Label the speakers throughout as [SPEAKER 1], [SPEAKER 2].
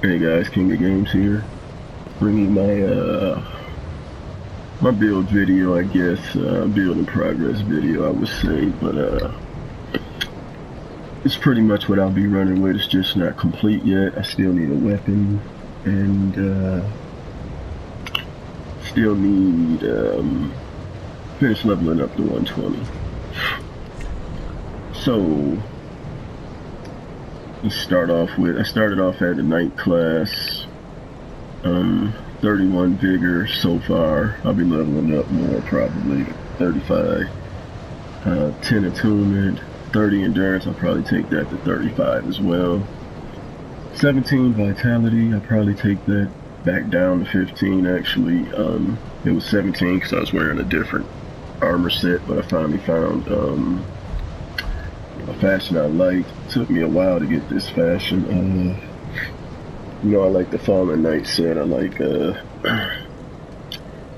[SPEAKER 1] Hey guys, King of Games here, bringing my build video, I guess, build in progress video, I would say, but it's pretty much what I'll be running with. It's just not complete yet. I still need a weapon, and still need finish leveling up to 120. So let's start off with, I started off at the night class, 31 vigor so far. I'll be leveling up more, probably 35. 10 attunement, 30 endurance, I'll probably take that to 35 as well. 17 vitality, I'll probably take that back down to 15 actually. It was 17 because I was wearing a different armor set, but I finally found a fashion I liked. It took me a while to get this fashion. You know, I like the Fallen Knight set. I like the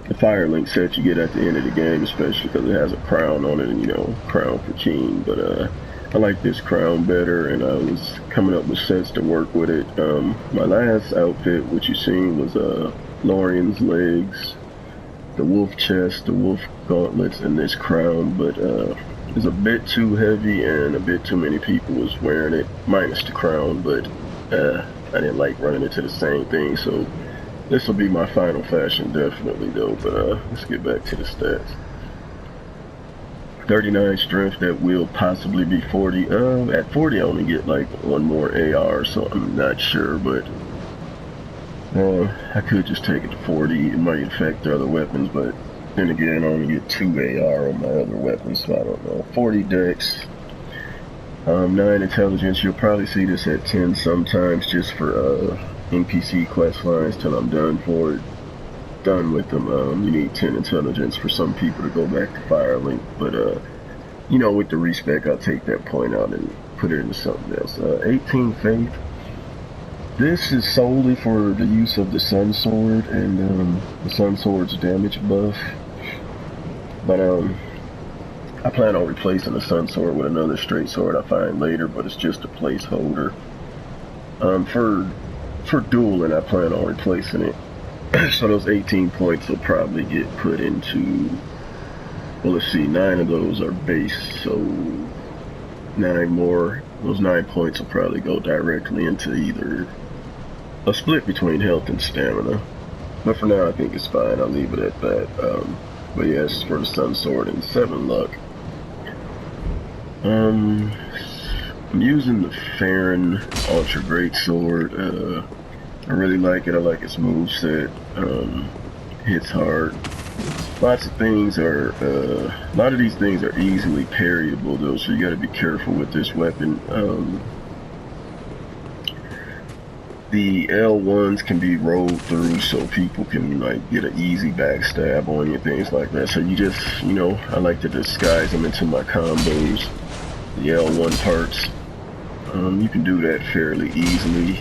[SPEAKER 1] Firelink set you get at the end of the game, especially because it has a crown on it, and you know, crown for king. But I like this crown better, and I was coming up with sets to work with it. My last outfit, which you seen, was Lorian's legs, the wolf chest, the wolf gauntlets, and this crown, but it's a bit too heavy and a bit too many people was wearing it, minus the crown, but I didn't like running into the same thing, so this will be my final fashion definitely though. But let's get back to the stats. 39 strength, that will possibly be 40. At 40 I only get like one more AR, so I'm not sure, but I could just take it to 40. It might affect the other weapons, but then again I only get 2 AR on my other weapons, so I don't know. 40 dex, 9 intelligence. You'll probably see this at 10 sometimes, just for NPC quest lines till I'm done with them. You need 10 intelligence for some people to go back to Firelink, but you know, with the respec, I'll take that point out and put it into something else. 18 faith. This is solely for the use of the Sun Sword and the Sun Sword's damage buff. But I plan on replacing the Sun Sword with another straight sword I find later, but it's just a placeholder. For dueling, I plan on replacing it. So those 18 points will probably get put into, well, let's see, 9 of those are base, so 9 more. Those 9 points will probably go directly into either a split between health and stamina. But for now, I think it's fine. I'll leave it at that. But yes, for the Sun Sword and 7 luck. I'm using the Farron Ultra Great Sword. I really like it. I like its moveset. Hits hard. Lots of things are, a lot of these things are easily parryable though, so you gotta be careful with this weapon. The L1s can be rolled through so people can like get an easy backstab on you, things like that. So you just, you know, I like to disguise them into my combos. The L1 parts, you can do that fairly easily.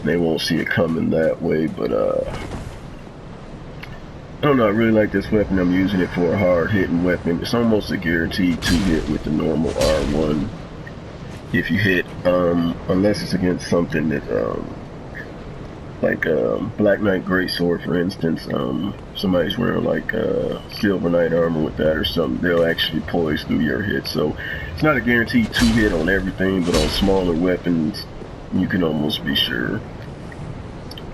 [SPEAKER 1] They won't see it coming that way, but I don't know, I really like this weapon. I'm using it for a hard hitting weapon. It's almost a guaranteed 2-hit with the normal R1. If you hit, unless it's against something that, like Black Knight Greatsword for instance, somebody's wearing like Silver Knight armor with that or something, they'll actually poise through your hit. So it's not a guaranteed 2-hit on everything, but on smaller weapons, you can almost be sure.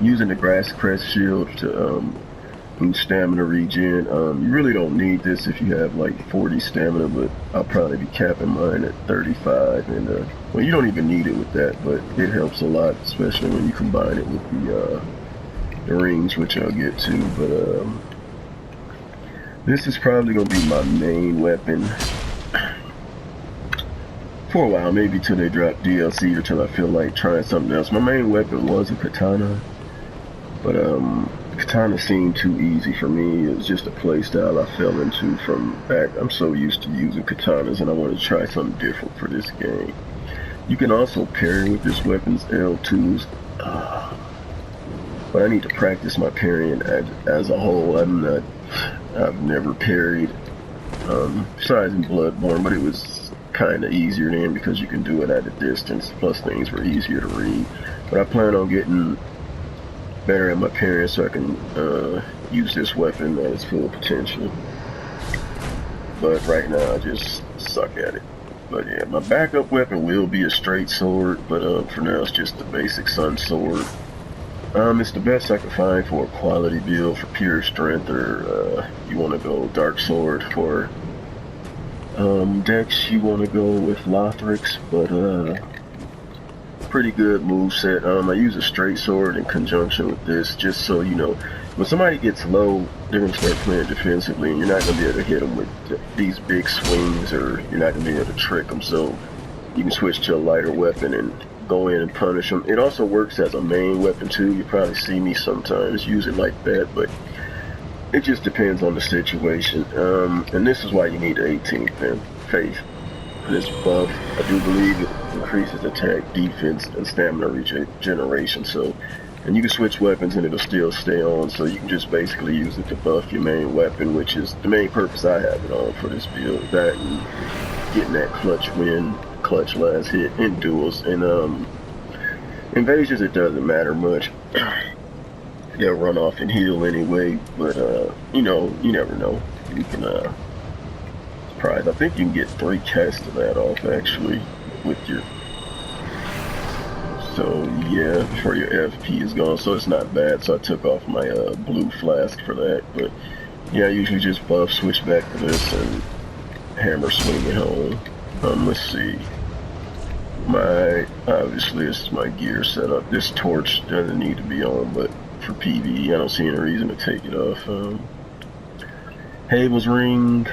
[SPEAKER 1] Using the Grass Crest Shield to boost stamina regen. You really don't need this if you have like 40 stamina, but I'll probably be capping mine at 35. And well, you don't even need it with that, but it helps a lot, especially when you combine it with the rings, which I'll get to. But this is probably gonna be my main weapon for a while, maybe till they drop DLC or till I feel like trying something else. My main weapon was a katana, but katana seemed too easy for me. It was just a playstyle I fell into from back. I'm so used to using katanas, and I want to try something different for this game. You can also parry with this weapon's L2s, but I need to practice my parrying as a whole. I've never parried, besides in Bloodborne, but it was kind of easier then because you can do it at a distance, plus things were easier to read. But I plan on getting better at my parry so I can use this weapon at its full potential. But right now I just suck at it. But yeah, my backup weapon will be a straight sword, but for now it's just the basic sun sword. It's the best I could find for a quality build for pure strength, or you want to go dark sword. For Dex, you want to go with Lothrix, but pretty good moveset. I use a straight sword in conjunction with this, just so you know, when somebody gets low, they're going to start playing defensively, and you're not going to be able to hit them with these big swings, or you're not going to be able to trick them, so you can switch to a lighter weapon and go in and punish them. It also works as a main weapon too. You probably see me sometimes use it like that, but it just depends on the situation. And this is why you need the 18th faith. This buff, I do believe it increases attack, defense, and stamina regeneration. So, and you can switch weapons and it'll still stay on. So you can just basically use it to buff your main weapon, which is the main purpose I have it on for this build. That and getting that clutch win, clutch last hit in duels. And invasions, it doesn't matter much. They'll run off and heal anyway, but you know, you never know. You can surprise. I think you can get 3 casts of that off actually with your. So yeah, before your FP is gone, so it's not bad. So I took off my blue flask for that, but yeah, I usually just buff, switch back to this, and hammer swing it home. Let's see. Obviously this is my gear setup. This torch doesn't need to be on, but for PvE I don't see any reason to take it off. Havel's ring,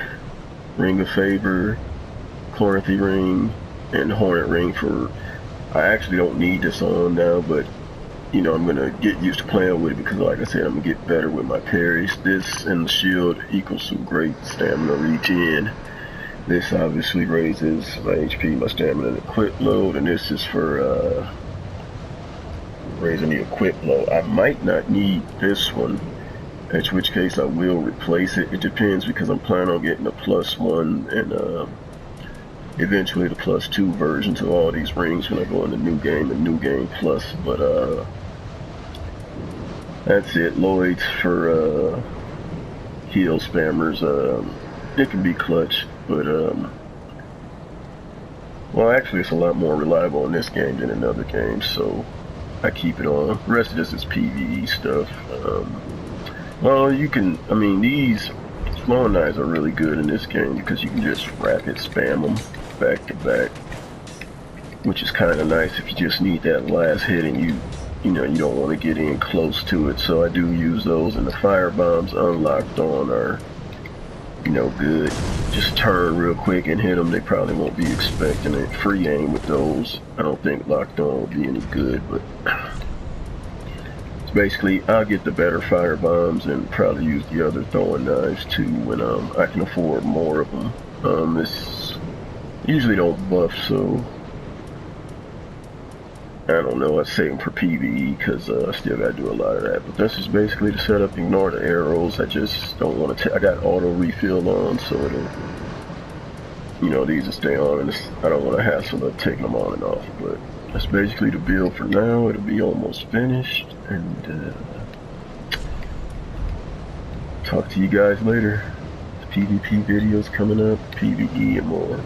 [SPEAKER 1] ring of favor, Chloranthy ring, and hornet ring for. I actually don't need this on now, but you know, I'm gonna get used to playing with it because, like I said, I'm gonna get better with my parries. This and the shield equals some great stamina regen. This obviously raises my HP, my stamina, and equip load, and this is for raising the equip load. I might not need this one, in which case I will replace it. It depends because I'm planning on getting a +1 and eventually the +2 version to all these rings when I go in the new game and new game plus. But that's it. Lloyd's for heal spammers. It can be clutch, but well, actually it's a lot more reliable in this game than in other games, so I keep it on. The rest of this is PvE stuff. Well, you can, I mean, these throwing knives are really good in this game because you can just rapid spam them back to back, which is kind of nice if you just need that last hit and you know, you don't want to get in close to it. So I do use those, and the fire bombs unlocked on are, you know, good. Just turn real quick and hit them. They probably won't be expecting it. Free aim with those, I don't think locked on will be any good, but it's basically, I'll get the better fire bombs and probably use the other throwing knives too when I can afford more of them. This usually don't buff, so I don't know, I'd save them for PvE because I still gotta do a lot of that. But this is basically the setup. Ignore the arrows. I just don't want to I got auto refill on, so it'll, you know, these will stay on, and I don't want to hassle of taking them on and off. But that's basically the build for now. It'll be almost finished, and talk to you guys later. PvP videos coming up, PvE and more.